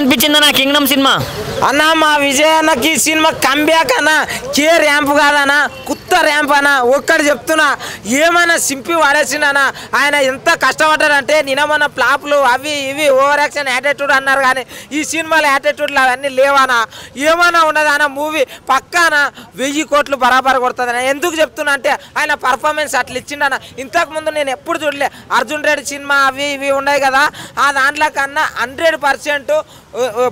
అనిపించింది నా Kingdom cinema? అన్న మా విజయ్ అన్నకి సినిమా కంబ్యాక్ అన్న. కే ర్యాంప్ కాదన్నా, కొత్త ర్యాంప్ అన్న. ఒక్కటి చెప్తున్నా, ఏమైనా సింపి వాడేసిండనా. ఆయన ఎంత కష్టపడ్డాడంటే నిన్న ఫ్లాప్లు అవి ఇవి ఓవర్ యాక్షన్ యాటిట్యూడ్ అన్నారు, కానీ ఈ సినిమాలో యాటిట్యూడ్లు అవన్నీ లేవనా. ఏమైనా ఉన్నదన్న మూవీ పక్కాన 1000 కోట్లు బరాబర్ కొడుతుందన్న. ఎందుకు చెప్తున్నా అంటే ఆయన పర్ఫార్మెన్స్ అట్లా ఇచ్చిండన్న. ఇంతకుముందు నేను ఎప్పుడు చూడలే. అర్జున్ రెడ్డి సినిమా అవి ఇవి ఉన్నాయి కదా, ఆ దాంట్లో కన్నా 100%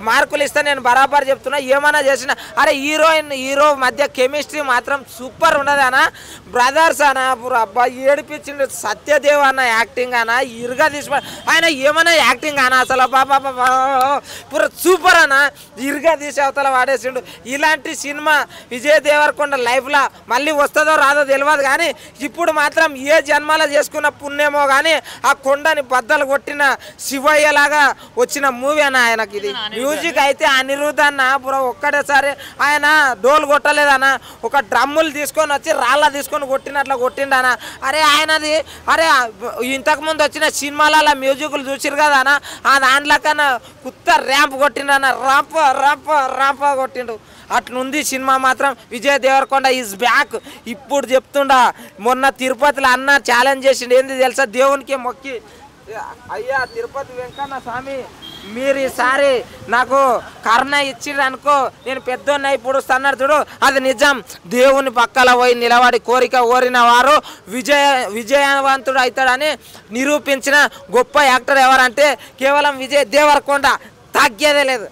మార్కులు ఇస్తే నేను బరాబర్ చెప్తున్నా. ఏమైనా చేసిన అరే హీరో మధ్య కెమిస్ట్రీ మాత్రం సూపర్ ఉండదన్న. బ్రదర్స్ అన్న అబ్బా ఏడిపించిండు. సత్యదేవ్ అన్న యాక్టింగ్ అన్న ఇరుగా తీసి ఆయన ఏమైనా యాక్టింగ్ అన్న అసలు బాబా పూర సూపర్ అన్న. ఇరుగా తీసి అవతల వాడేసిండు. ఇలాంటి సినిమా విజయ్ దేవరకొండ లైఫ్లో మళ్ళీ వస్తుందో రాదో తెలియదు, కానీ ఇప్పుడు మాత్రం ఏ జన్మలో చేసుకున్న పుణ్యమో కానీ ఆ కొండని బద్దలు కొట్టిన శివయ్య లాగా వచ్చిన మూవీ అన్న ఆయనకి. ఇది మ్యూజిక్ అయితే అనిరుద్ధ్ అన్న బ్రో ఒక్కటేసారి ఆయన డోల్ కొట్టలేదన్న, ఒక డ్రమ్ములు తీసుకొని వచ్చి రాళ్ళ తీసుకొని కొట్టినట్లా కొట్టిండన్న. అరే ఆయనది అరే ఇంతకుముందు వచ్చిన సినిమాలలో మ్యూజిక్లు చూసిరు కదా అన్న, ఆ దాంట్లో కన్నా కొత్త ర్యాంప్ కొట్టిండన్న. రాంప కొట్టిండు. అట్లుంది సినిమా మాత్రం. Vijay Deverakonda is back. ఇప్పుడు చెప్తుండా, మొన్న తిరుపతిలో అన్న ఛాలెంజ్ చేసిండు. ఏంది తెలుసా, దేవునికి మొక్కి అయ్యా తిరుపతి వెంకన్న స్వామి మీరు ఈసారి నాకు కరుణ ఇచ్చిర్రు అనుకో, నేను పెద్దోన్న ఇప్పుడు అన్నాడు చూడు, అది నిజం. దేవుని పక్కల పోయి నిలబడి కోరిక కోరిన వారు విజయవంతుడు అవుతాడని నిరూపించిన గొప్ప యాక్టర్ ఎవరంటే కేవలం విజయ్ దేవరకొండ. తగ్గేదే లేదు.